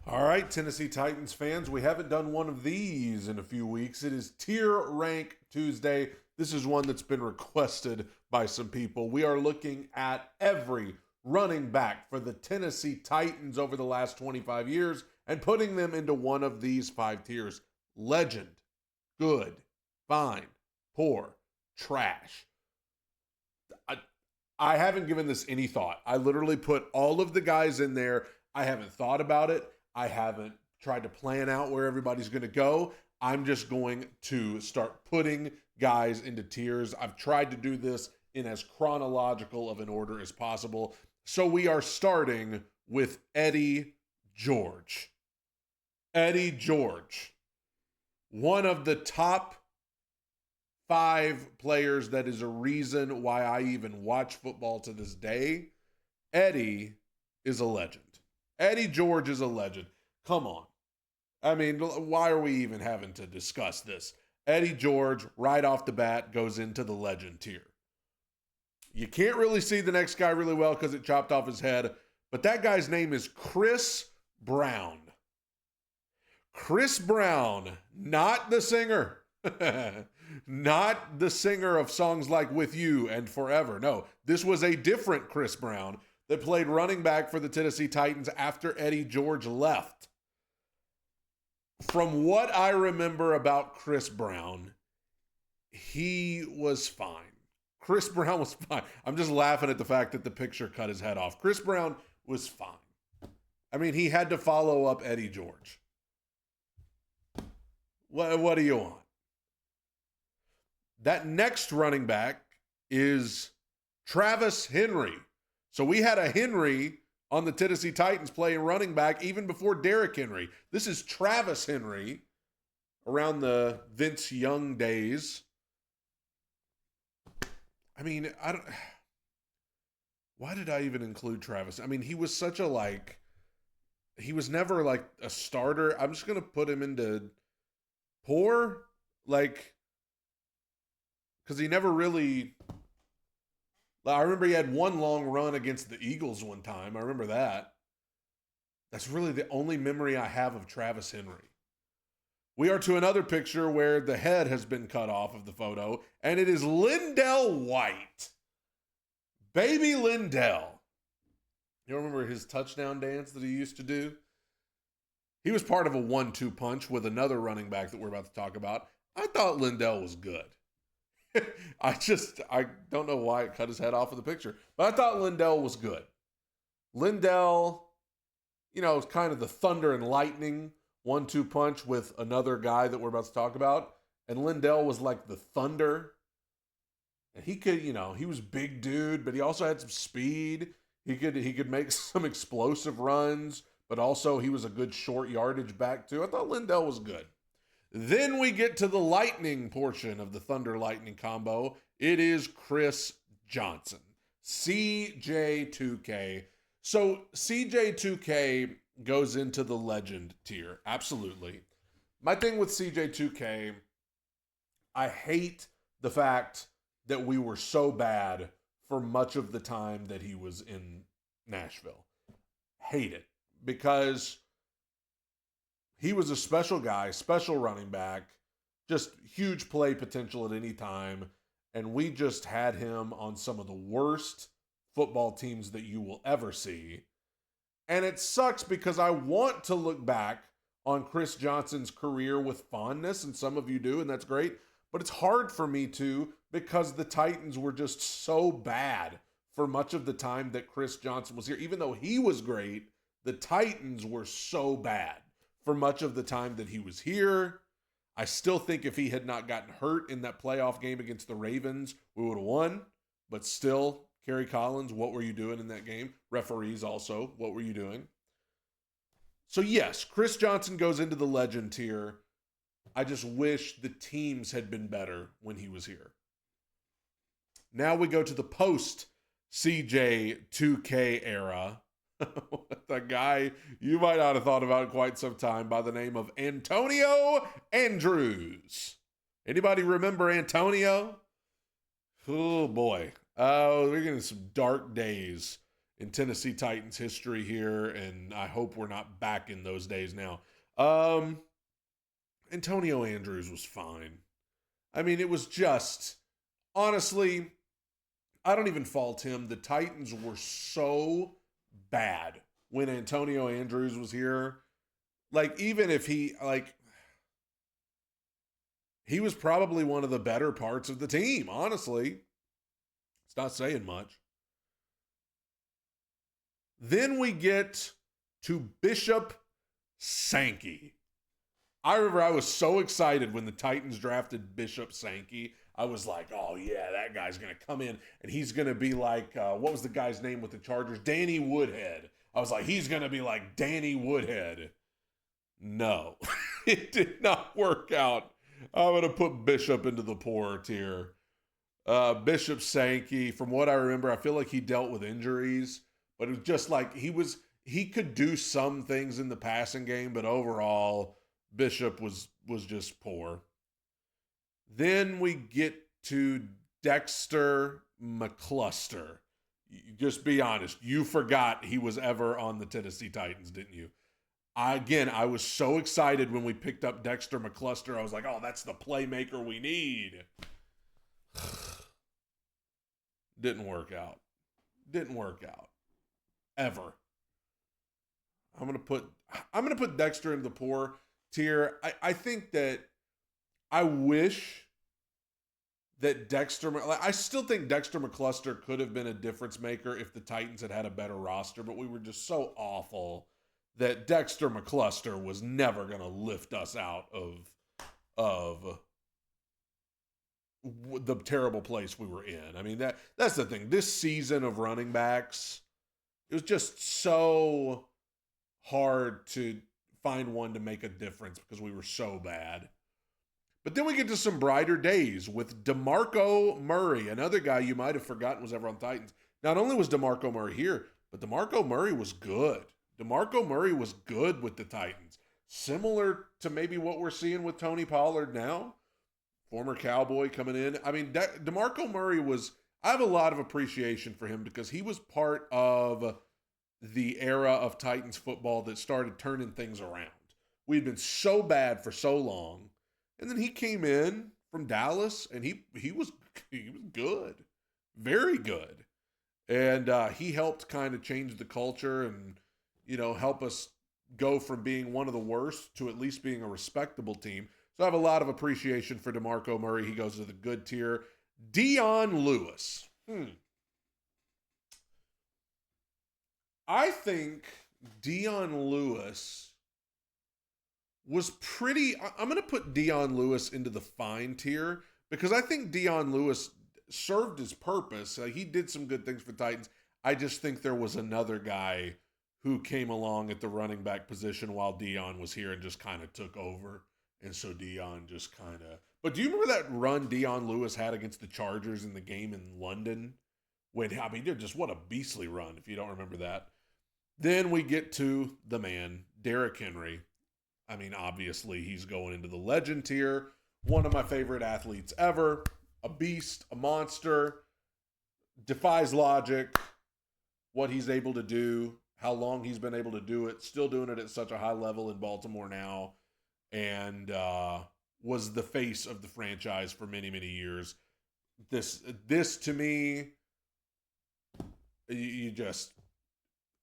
All right, Tennessee Titans fans, we haven't done one of these in a few weeks. It is Tier Rank Tuesday. This is one that's been requested by some people. We are looking at every running back for the Tennessee Titans over the last 25 years and putting them into one of these five tiers: legend, good, fine, poor, trash. I haven't given this any thought. I literally put all of the guys in there. I haven't thought about it. I haven't tried to plan out where everybody's going to go. I'm just going to start putting guys into tiers. I've tried to do this in as chronological of an order as possible. So we are starting with Eddie George. Eddie George, one of the top 5 players that is a reason why I even watch football to this day. Eddie is a legend. Eddie George is a legend. Come on. I mean, why are we even having to discuss this? Eddie George, right off the bat, goes into the legend tier. You can't really see the next guy really well because it chopped off his head, but that guy's name is Chris Brown. Chris Brown, not the singer. Not the singer of songs like With You and Forever. No, this was a different Chris Brown that played running back for the Tennessee Titans after Eddie George left. From what I remember about Chris Brown, he was fine. Chris Brown was fine. I'm just laughing at the fact that the picture cut his head off. Chris Brown was fine. I mean, he had to follow up Eddie George. What do you want? That next running back is Travis Henry. So we had a Henry on the Tennessee Titans playing running back even before Derrick Henry. This is Travis Henry around the Vince Young days. I mean, why did I even include Travis? I mean, he was such a he was never like a starter. I'm just going to put him into poor, because he never really. I remember he had one long run against the Eagles one time. I remember that. That's really the only memory I have of Travis Henry. We are to another picture where the head has been cut off of the photo, and it is Lindell White. Baby Lindell. You remember his touchdown dance that he used to do? He was part of a 1-2 punch with another running back that we're about to talk about. I thought Lindell was good. I don't know why it cut his head off of the picture, but I thought Lindell was good. Lindell, is kind of the thunder and lightning 1-2 punch with another guy that we're about to talk about. And Lindell was like the thunder. And he could, he was big dude, but he also had some speed. He could make some explosive runs, but also he was a good short yardage back too. I thought Lindell was good. Then we get to the lightning portion of the Thunder Lightning combo. It is Chris Johnson, CJ2K. So CJ2K goes into the legend tier. Absolutely. My thing with CJ2K, I hate the fact that we were so bad for much of the time that he was in Nashville. Hate it. Because he was a special guy, special running back, just huge play potential at any time. And we just had him on some of the worst football teams that you will ever see. And it sucks because I want to look back on Chris Johnson's career with fondness, and some of you do, and that's great. But it's hard for me to, because the Titans were just so bad for much of the time that Chris Johnson was here. Even though he was great, the Titans were so bad for much of the time that he was here. I still think if he had not gotten hurt in that playoff game against the Ravens, we would have won. But still, Kerry Collins, what were you doing in that game? Referees also, what were you doing? So yes, Chris Johnson goes into the legend tier. I just wish the teams had been better when he was here. Now we go to the post CJ2K era. The guy you might not have thought about in quite some time by the name of Antonio Andrews. Anybody remember Antonio? Oh boy. Oh, we're getting some dark days in Tennessee Titans history here, and I hope we're not back in those days now. Um, Antonio Andrews was fine. I mean, it was just, honestly, I don't even fault him. The Titans were so bad when Antonio Andrews was here. Like, even if he was probably one of the better parts of the team, honestly. It's not saying much. Then we get to Bishop Sankey. I remember I was so excited when the Titans drafted Bishop Sankey. I was like, oh, yeah, that guy's going to come in and he's going to be like, what was the guy's name with the Chargers? Danny Woodhead. I was like, he's going to be like Danny Woodhead. No, it did not work out. I'm going to put Bishop into the poor tier. Bishop Sankey, from what I remember, I feel like he dealt with injuries, but it was just like he could do some things in the passing game, but overall, Bishop was just poor. Then we get to Dexter McCluster. Just be honest, you forgot he was ever on the Tennessee Titans, didn't you? I was so excited when we picked up Dexter McCluster. I was like, oh, that's the playmaker we need. Didn't work out. Didn't work out. Ever. I'm gonna put Dexter in the poor tier. I think that I wish that I still think Dexter McCluster could have been a difference maker if the Titans had a better roster, but we were just so awful that Dexter McCluster was never going to lift us out of the terrible place we were in. I mean, that's the thing. This season of running backs, it was just so hard to find one to make a difference because we were so bad. But then we get to some brighter days with DeMarco Murray, another guy you might have forgotten was ever on Titans. Not only was DeMarco Murray here, but DeMarco Murray was good. DeMarco Murray was good with the Titans. Similar to maybe what we're seeing with Tony Pollard now. Former Cowboy coming in. I mean, DeMarco Murray I have a lot of appreciation for him because he was part of the era of Titans football that started turning things around. We'd been so bad for so long. And then he came in from Dallas, and he was good. Very good. And he helped kind of change the culture and, help us go from being one of the worst to at least being a respectable team. So I have a lot of appreciation for DeMarco Murray. He goes to the good tier. Dion Lewis. I think Dion Lewis was I'm going to put Dion Lewis into the fine tier because I think Dion Lewis served his purpose. He did some good things for the Titans. I just think there was another guy who came along at the running back position while Dion was here and just kind of took over. And so Dion just kind of... But do you remember that run Dion Lewis had against the Chargers in the game in London? They're just what a beastly run if you don't remember that. Then we get to the man, Derrick Henry. I mean, obviously, he's going into the legend tier. One of my favorite athletes ever. A beast, a monster. Defies logic. What he's able to do. How long he's been able to do it. Still doing it at such a high level in Baltimore now. And was the face of the franchise for many, many years. This to me,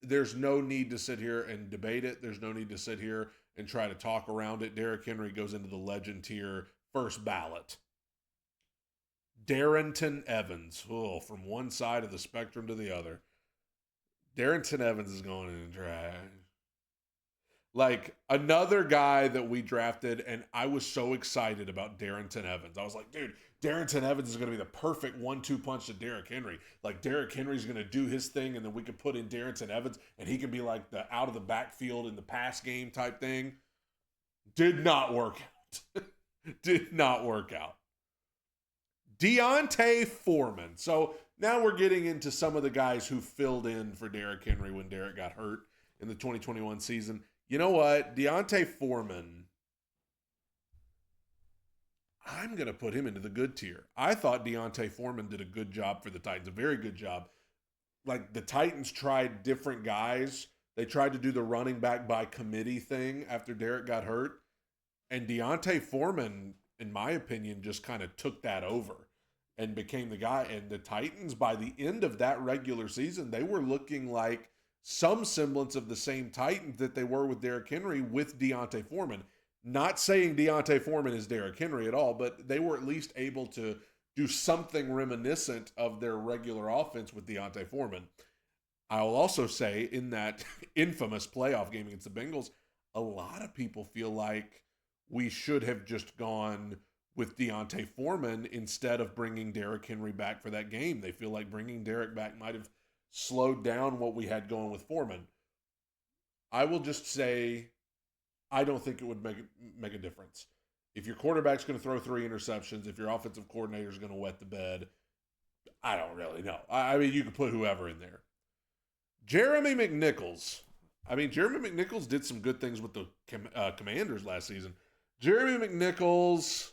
there's no need to sit here and debate it. There's no need to sit here and try to talk around it. Derrick Henry goes into the legend tier, first ballot. Darrynton Evans, from one side of the spectrum to the other. Darrynton Evans is going in the trash. Like, another guy that we drafted, and I was so excited about Darrynton Evans. I was like, dude, Darrynton Evans is going to be the perfect 1-2 punch to Derrick Henry. Like, Derrick Henry's going to do his thing, and then we can put in Darrynton Evans, and he can be like the out of the backfield in the pass game type thing. Did not work out. Did not work out. D'Onta Foreman. So now we're getting into some of the guys who filled in for Derrick Henry when Derrick got hurt in the 2021 season. You know what? D'Onta Foreman, I'm going to put him into the good tier. I thought D'Onta Foreman did a good job for the Titans, a very good job. like the Titans tried different guys. They tried to do the running back by committee thing after Derek got hurt. And Deontay Foreman, in my opinion, just kind of took that over and became the guy. And the Titans, by the end of that regular season, they were looking like some semblance of the same Titans that they were with Derrick Henry with Deontay Foreman. Not saying Deontay Foreman is Derrick Henry at all, but they were at least able to do something reminiscent of their regular offense with Deontay Foreman. I'll also say in that infamous playoff game against the Bengals, a lot of people feel like we should have just gone with Deontay Foreman instead of bringing Derrick Henry back for that game. They feel like bringing Derrick back might have slowed down what we had going with Foreman. I will just say I don't think it would make a difference. If your quarterback's going to throw 3 interceptions, if your offensive coordinator is going to wet the bed, I don't really know. I mean, you could put whoever in there. Jeremy McNichols. I mean, Jeremy McNichols did some good things with the Commanders last season. Jeremy McNichols,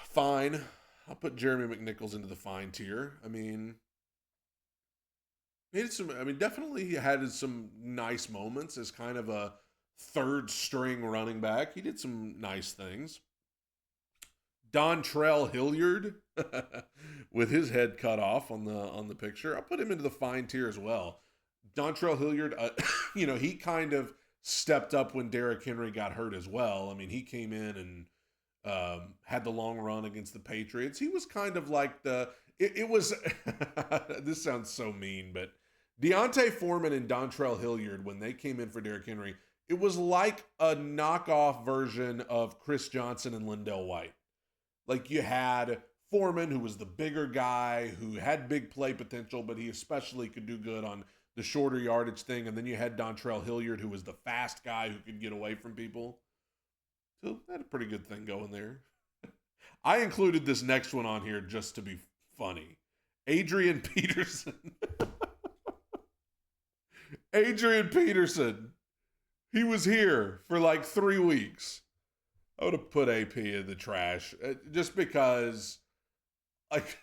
fine. I'll put Jeremy McNichols into the fine tier. I mean, definitely he had some nice moments as kind of a third string running back. He did some nice things. Dontrell Hilliard with his head cut off on the picture. I'll put him into the fine tier as well. Dontrell Hilliard, he kind of stepped up when Derrick Henry got hurt as well. I mean, he came in and had the long run against the Patriots. He was kind of like it was, this sounds so mean, but Deontay Foreman and Dontrell Hilliard, when they came in for Derrick Henry, it was like a knockoff version of Chris Johnson and Lindell White. Like you had Foreman, who was the bigger guy, who had big play potential, but he especially could do good on the shorter yardage thing. And then you had Dontrell Hilliard, who was the fast guy who could get away from people. So they had a pretty good thing going there. I included this next one on here just to be funny. Adrian Peterson. Adrian Peterson. He was here for like 3 weeks. I would have put AP in the trash just because, like,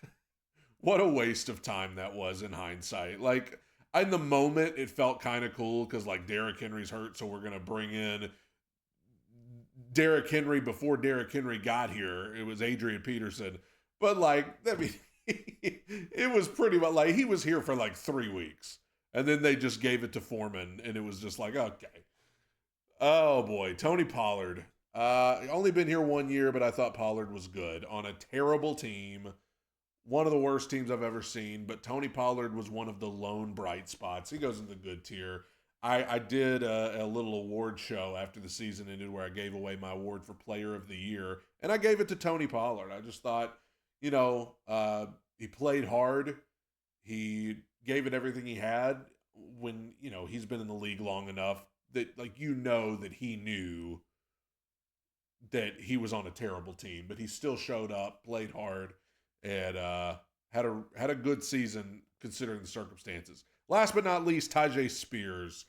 what a waste of time that was in hindsight. Like, in the moment, it felt kind of cool because, like, Derrick Henry's hurt, so we're going to bring in Derrick Henry before Derrick Henry got here. It was Adrian Peterson. But, like, I mean, it was pretty much like he was here for like 3 weeks. And then they just gave it to Foreman, and it was just like, okay. Oh, boy. Tony Pollard. Only been here 1 year, but I thought Pollard was good on a terrible team. One of the worst teams I've ever seen, but Tony Pollard was one of the lone bright spots. He goes in the good tier. I did a little award show after the season ended where I gave away my award for Player of the Year, and I gave it to Tony Pollard. I just thought, he played hard. He gave it everything he had when, he's been in the league long enough that, like, that he knew that he was on a terrible team, but he still showed up, played hard, and had a good season considering the circumstances. Last but not least, Tyjae Spears,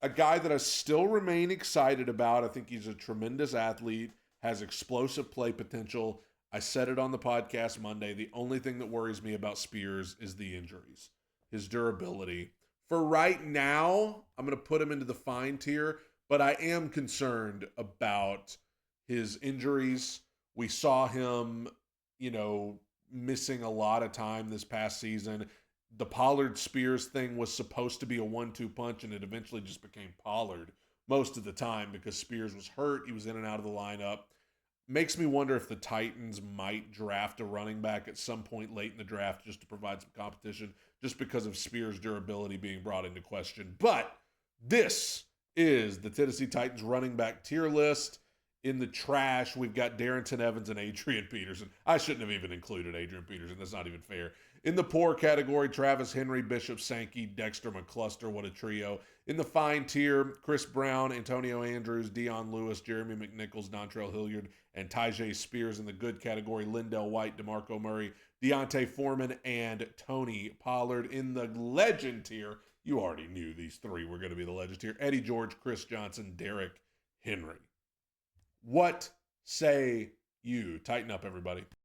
a guy that I still remain excited about. I think he's a tremendous athlete, has explosive play potential. I said it on the podcast Monday. The only thing that worries me about Spears is the injuries, his durability. For right now, I'm going to put him into the fine tier, but I am concerned about his injuries. We saw him, missing a lot of time this past season. The Pollard Spears thing was supposed to be a 1-2 punch, and it eventually just became Pollard most of the time because Spears was hurt. He was in and out of the lineup. Makes me wonder if the Titans might draft a running back at some point late in the draft just to provide some competition, just because of Spears' durability being brought into question. But this is the Tennessee Titans running back tier list. In the trash, we've got Darrynton Evans and Adrian Peterson. I shouldn't have even included Adrian Peterson. That's not even fair. In the poor category, Travis Henry, Bishop Sankey, Dexter McCluster. What a trio. In the fine tier, Chris Brown, Antonio Andrews, Dion Lewis, Jeremy McNichols, Dontrell Hilliard, and Tyjae Spears. In the good category, Lindell White, DeMarco Murray, Deontay Foreman, and Tony Pollard. In the legend tier, you already knew these three were going to be the legend tier. Eddie George, Chris Johnson, Derrick Henry. What say you? Tighten up, everybody.